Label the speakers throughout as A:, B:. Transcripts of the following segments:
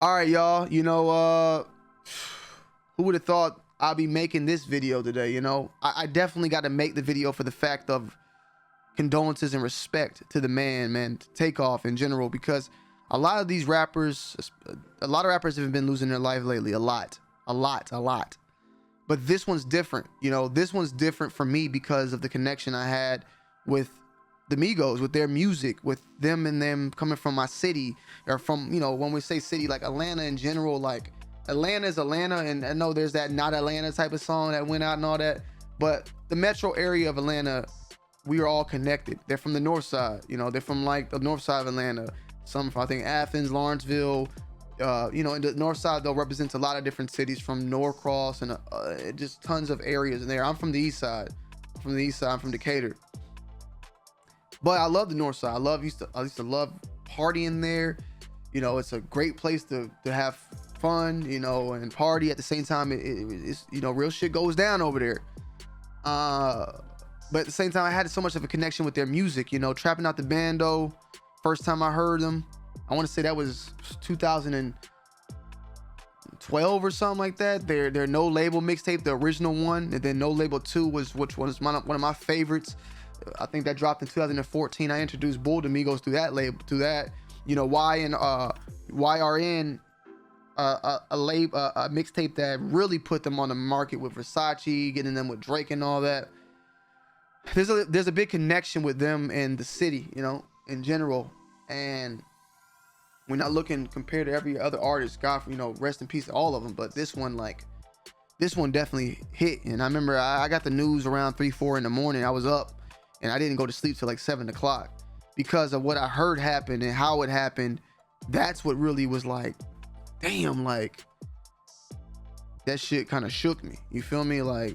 A: All right, y'all. Who would have thought I'd be making this video today? I definitely got to make the video for the fact of condolences and respect to the man, Takeoff in general, because a lot of these rappers, have been losing their life lately. A lot. But this one's different. This one's different for me because of the connection I had with the MIGOS, with their music, with them and them coming from my city, or from, when we say city, like Atlanta in general, like Atlanta is Atlanta. And I know there's that Not Atlanta type of song that went out and all that, but the metro area of Atlanta, we are all connected. They're from the north side, they're from like the north side of Atlanta. Some from, I think, Athens, Lawrenceville, in the north side though represents a lot of different cities from Norcross and just tons of areas in there. I'm from the east side. I'm from Decatur. But I love the north side. I used to love partying there. It's a great place to have fun, and party at the same time. It's real shit goes down over there. But at the same time, I had so much of a connection with their music. Trapping Out the Bando. First time I heard them, I want to say that was 2012 or something like that. Their No Label mixtape, the original one, and then No Label 2 which was one of my favorites. I think that dropped in 2014. I introduced Bull to MIGOS through that label, YRN, a mixtape that really put them on the market with Versace, getting them with Drake and all that. There's a big connection with them and the city, in general. And we're not looking compared to every other artist. God, rest in peace to all of them. But this one definitely hit. And I remember I got the news around 3-4 in the morning. I was up. And I didn't go to sleep till like 7 o'clock because of what I heard happen and how it happened. That's what really was like, damn, like that shit kind of shook me. You feel me? Like,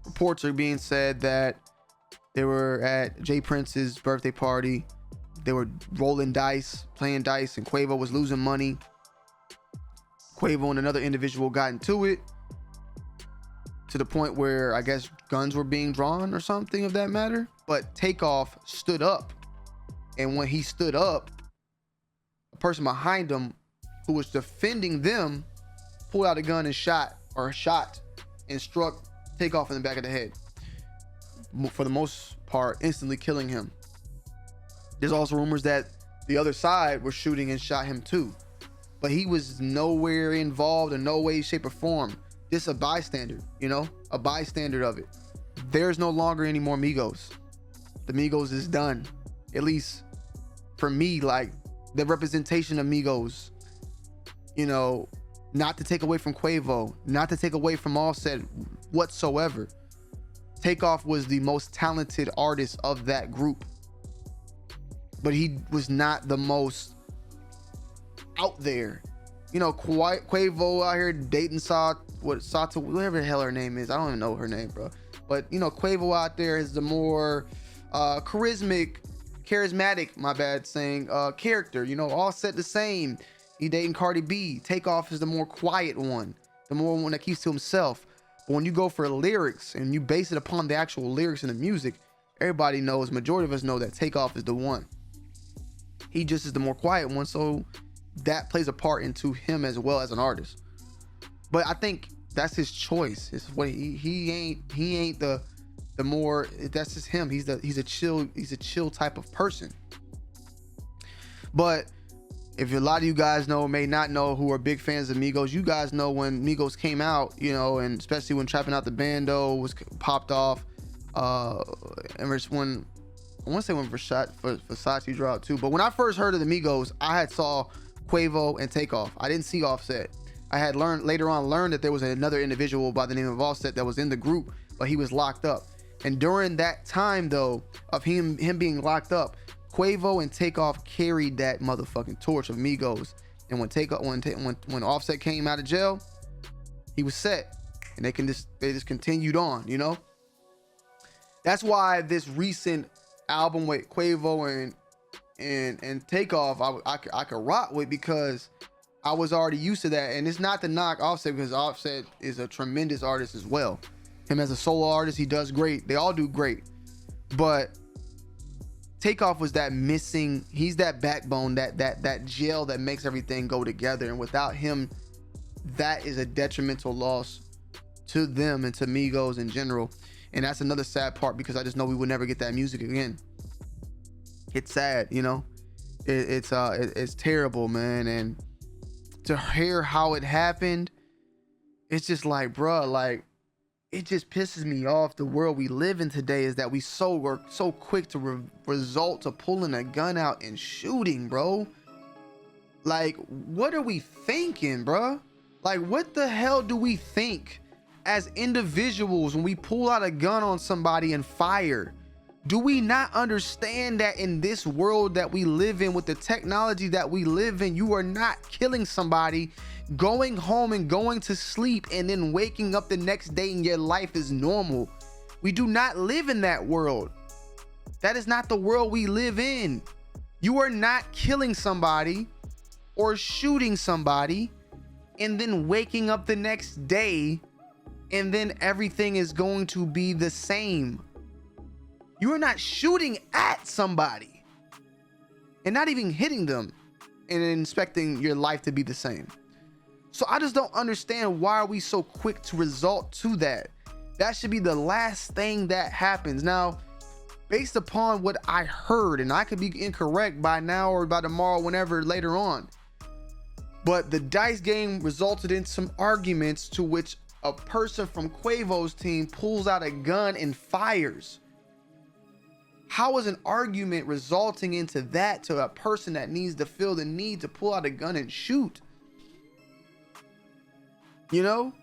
A: reports are being said that they were at Jay Prince's birthday party. They were rolling dice, playing dice, and Quavo was losing money. Quavo and another individual got into it, to the point where I guess guns were being drawn or something of that matter. But Takeoff stood up, and when he stood up, a person behind him who was defending them pulled out a gun and shot and struck Takeoff in the back of the head, for the most part instantly killing him. There's also rumors that the other side were shooting and shot him too, but he was nowhere involved in no way, shape, or form. Just a bystander, a bystander of it. There's no longer any more MIGOS. The MIGOS is done. At least for me, like the representation of MIGOS, not to take away from Quavo, not to take away from Offset whatsoever. Takeoff was the most talented artist of that group, but he was not the most out there. Quavo out here dating Sato, whatever the hell her name is. I don't even know her name, bro. But Quavo out there is the more charismatic, character. All set the same. He dating Cardi B. Takeoff is the more quiet one, the more one that keeps to himself. But when you go for lyrics and you base it upon the actual lyrics and the music, everybody knows, majority of us know that Takeoff is the one. He just is the more quiet one, so that plays a part into him as well as an artist. But I think that's his choice. It's what he ain't the more, that's just him. He's a chill type of person. But if a lot of you guys know, may not know, who are big fans of MIGOS, you guys know when MIGOS came out, and especially when Trapping Out the Bando was popped off, and when I want to say when Versace dropped too. But when I first heard of the MIGOS, I had saw Quavo and Takeoff. I didn't see Offset. I had later on learned that there was another individual by the name of Offset that was in the group, but he was locked up. And during that time though, of him being locked up, Quavo and Takeoff carried that motherfucking torch of MIGOS. And when Offset came out of jail, he was set, and they just continued on. That's why this recent album with Quavo and Takeoff, I could rock with, because I was already used to that. And it's not to knock Offset, because Offset is a tremendous artist as well. Him as a solo artist, he does great. They all do great. But Takeoff was that missing, he's that backbone, that gel that makes everything go together. And without him, that is a detrimental loss to them and to MIGOS in general. And that's another sad part, because I just know we would never get that music again. It's sad, you know. It's terrible, man. And to hear how it happened, it's just like, bruh, like, it just pisses me off. The world we live in today is that we're so quick to resort to pulling a gun out and shooting, bro. Like, what are we thinking, bro? Like, what the hell do we think as individuals when we pull out a gun on somebody and fire? Do we not understand that in this world that we live in, with the technology that we live in, you are not killing somebody, going home and going to sleep, and then waking up the next day and your life is normal? We do not live in that world. That is not the world we live in. You are not killing somebody or shooting somebody and then waking up the next day and then everything is going to be the same. You are not shooting at somebody and not even hitting them and expecting your life to be the same. So I just don't understand, why are we so quick to resort to that? That should be the last thing that happens. Now, based upon what I heard, and I could be incorrect by now or by tomorrow, whenever later on, but the dice game resulted in some arguments to which a person from Quavo's team pulls out a gun and fires. How is an argument resulting into that to a person that needs to feel the need to pull out a gun and shoot? You know,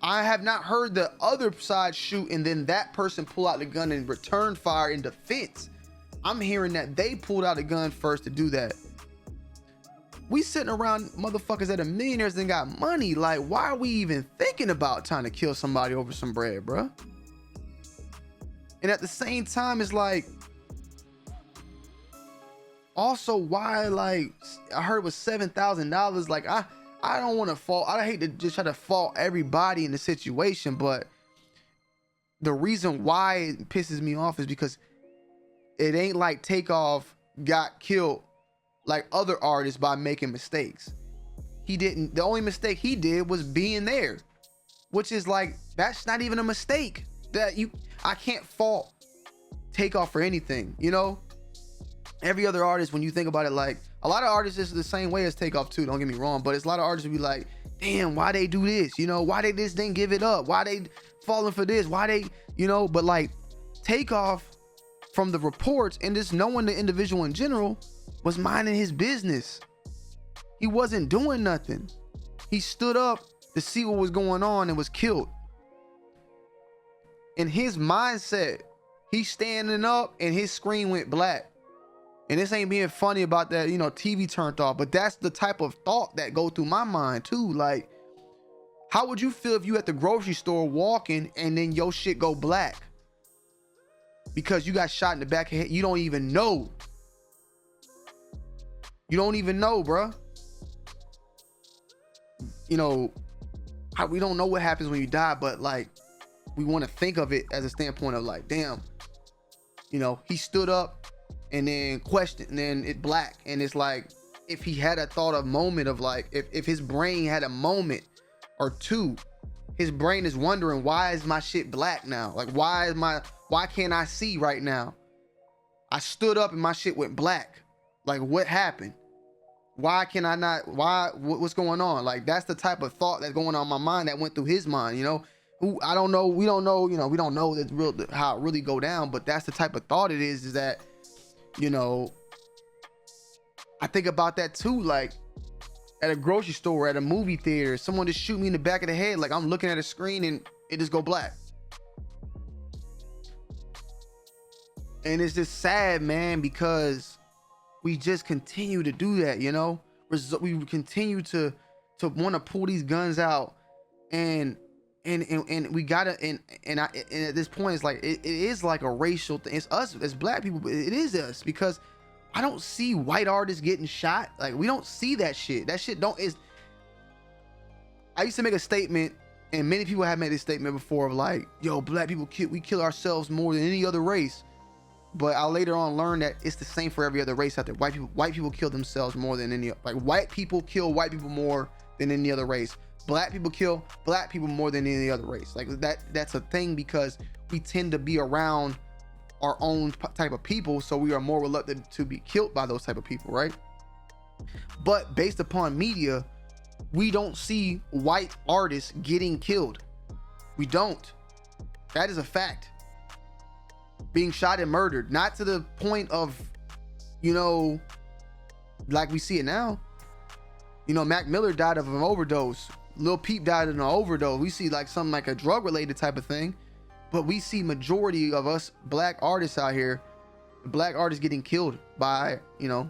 A: I have not heard the other side shoot and then that person pull out the gun and return fire in defense. I'm hearing that they pulled out a gun first to do that. We sitting around motherfuckers that are millionaires and got money. Like, why are we even thinking about trying to kill somebody over some bread, bruh? And at the same time, it's like, also, why, like, I heard it was $7,000. Like, I don't want to fault, I hate to just try to fault everybody in the situation, but the reason why it pisses me off is because it ain't like Takeoff got killed like other artists by making mistakes. He didn't. The only mistake he did was being there, which is like, that's not even a mistake. I can't fault Takeoff for anything, you know? Every other artist, when you think about it, like, a lot of artists is the same way as Takeoff too, don't get me wrong, but it's a lot of artists who be like, damn, why they do this? You know, why they just didn't give it up? Why they falling for this? Why they, you know? But like, Takeoff, from the reports and just knowing the individual in general, was minding his business. He wasn't doing nothing. He stood up to see what was going on and was killed. In his mindset, he's standing up and his screen went black. And this ain't being funny about that, you know, TV turned off, but that's the type of thought that go through my mind too. Like, how would you feel if you at the grocery store walking and then your shit go black because you got shot in the back of the head? You don't even know. You don't even know, bruh. You know, we don't know what happens when you die, but like, we want to think of it as a standpoint of like, damn, you know, he stood up and then questioned, and then it black. And it's like, if he had a thought of moment of like, if his brain had a moment or two, his brain is wondering, why is my shit black now? Like, why can't I see right now? I stood up and my shit went black. Like, what happened? Why can I not, what's going on? Like, that's the type of thought that's going on in my mind that went through his mind, you know? I don't know, we don't know, you know, we don't know how it really go down, but that's the type of thought it is that, you know, I think about that too. Like, at a grocery store, at a movie theater, someone just shoot me in the back of the head. Like, I'm looking at a screen and it just go black. And it's just sad, man, because we just continue to do that, you know? We continue to want to pull these guns out, and we gotta, and at this point, it's like, it is like a racial thing. It's us as black people, but it is us, because I don't see white artists getting shot. Like, we don't see that shit. That shit I used to make a statement And many people have made this statement before of like, yo, black people we kill ourselves more than any other race. But I later on learned that it's the same for every other race out there. White people kill themselves more than any, like white people kill white people more than any other race. Black people kill black people more than any other race. Like that's a thing, because we tend to be around our own type of people, so we are more reluctant to be killed by those type of people, right? But based upon media, we don't see white artists getting killed. We don't. That is a fact. Being shot and murdered, not to the point of, you know, like we see it now. You know, Mac Miller died of an overdose. Lil Peep died of an overdose. We see like something like a drug related type of thing, but we see majority of us black artists out here, black artists getting killed by, you know,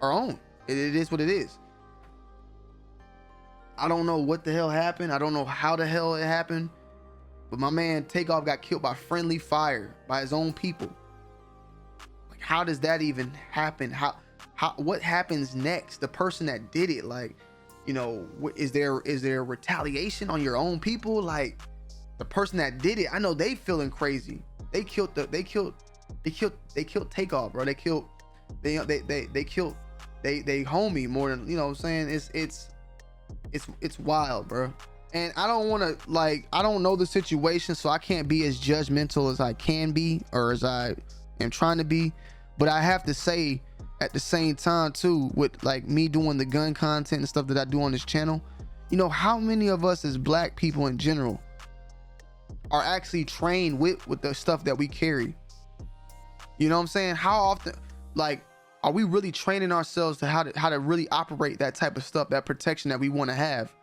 A: our own. It is what it is. I don't know what the hell happened. I don't know how the hell it happened, but my man Takeoff got killed by friendly fire by his own people. Like, how does that even happen? How what happens next? The person that did it, like, you know, is there retaliation on your own people? Like, the person that did it, I know they feeling crazy. They killed Takeoff, bro. They killed they homie more than, you know what I'm saying? It's wild, bro. And I don't want to, like, I don't know the situation, so I can't be as judgmental as I can be, or as I am trying to be. But I have to say, at the same time too, with like me doing the gun content and stuff that I do on this channel, you know, how many of us as black people in general are actually trained with the stuff that we carry? You know what I'm saying? How often, like, are we really training ourselves to how to really operate that type of stuff, that protection that we want to have?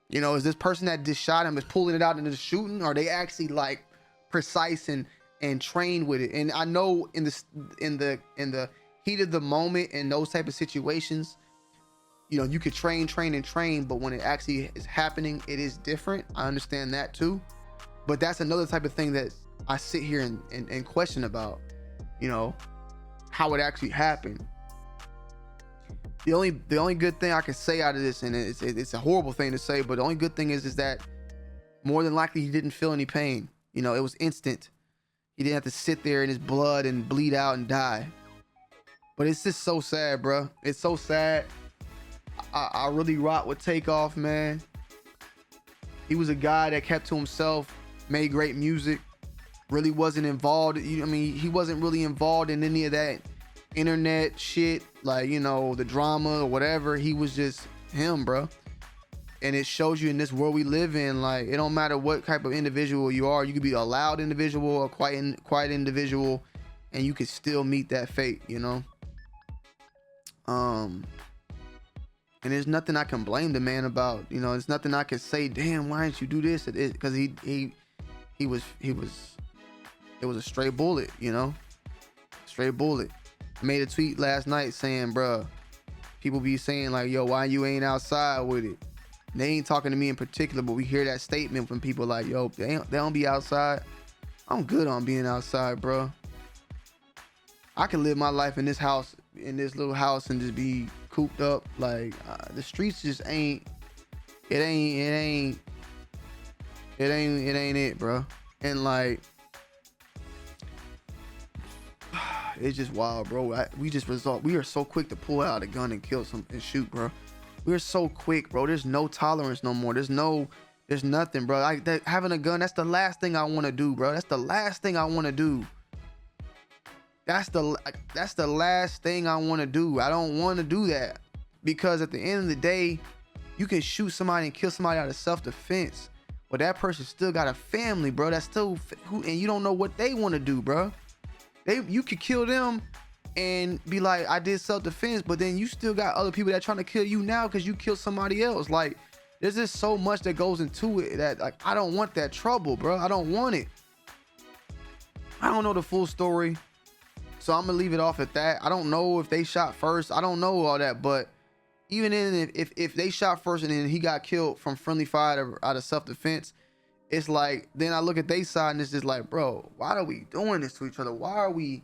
A: You know, is this person that just shot him is pulling it out into the shooting? Or are they actually like precise and trained with it? And I know in the heat of the moment and those type of situations, you know, you could train, but when it actually is happening, it is different. I understand that too. But that's another type of thing that I sit here and question about, you know, how it actually happened. The only good thing I can say out of this, and it's a horrible thing to say, but the only good thing is that more than likely he didn't feel any pain. You know, it was instant. He didn't have to sit there in his blood and bleed out and die. But it's just so sad, bro. It's so sad. I really rock with Takeoff, man. He was a guy that kept to himself, made great music, really wasn't involved. I mean, he wasn't really involved in any of that internet shit, like, you know, the drama or whatever. He was just him, bro. And it shows you in this world we live in, like, it don't matter what type of individual you are. You could be a loud individual, a quiet individual, and you could still meet that fate, you know? And there's nothing I can blame the man about, you know. There's nothing I can say, damn, why didn't you do this? Because it was a stray bullet, you know, straight bullet. I made a tweet last night saying, bruh, people be saying like, yo, why you ain't outside with it? And they ain't talking to me in particular, but we hear that statement from people like, yo, they don't be outside. I'm good on being outside, bro. I can live my life in this house, in this little house, and just be cooped up. Like, the streets just ain't it, bro. And like, it's just wild, bro. We are so quick to pull out a gun and kill and shoot, bro. We're so quick, bro. There's no tolerance no more. There's nothing, bro. Having a gun, that's the last thing I want to do, bro. That's the last thing I want to do. That's the last thing I want to do. I don't want to do that, because at the end of the day, you can shoot somebody and kill somebody out of self-defense, but that person still got a family, bro. That's still and you don't know what they want to do, bro. You could kill them and be like, I did self-defense, but then you still got other people that trying to kill you now because you killed somebody else. Like, there's just so much that goes into it that, like, I don't want that trouble, bro. I don't want it. I don't know the full story, so I'm gonna leave it off at that. I don't know if they shot first. I don't know all that, but even if they shot first and then he got killed from friendly fire out of self-defense, it's like, then I look at their side and it's just like, bro, why are we doing this to each other? Why are we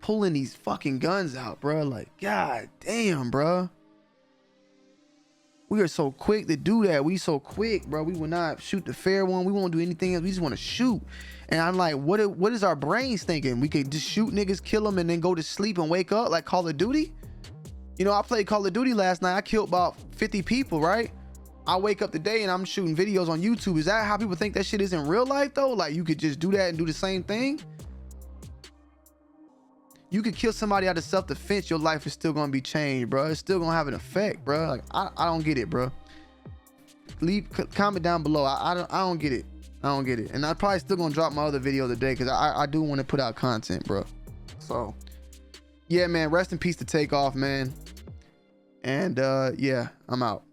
A: pulling these fucking guns out, bro? Like, god damn, bro. We are so quick to do that. We so quick, bro. We will not shoot the fair one. We won't do anything else. We just want to shoot. And I'm like, what is our brains thinking? We could just shoot niggas, kill them, and then go to sleep and wake up like Call of Duty? You know, I played Call of Duty last night. I killed about 50 people, right? I wake up today and I'm shooting videos on YouTube. Is that how people think that shit is in real life, though? Like, you could just do that and do the same thing? You could kill somebody out of self-defense. Your life is still going to be changed, bro. It's still going to have an effect, bro. Like, I don't get it, bro. Comment down below. I don't get it. I don't get it. And I'm probably still going to drop my other video today because I do want to put out content, bro. So, yeah, man. Rest in peace to Takeoff, man. And, yeah, I'm out.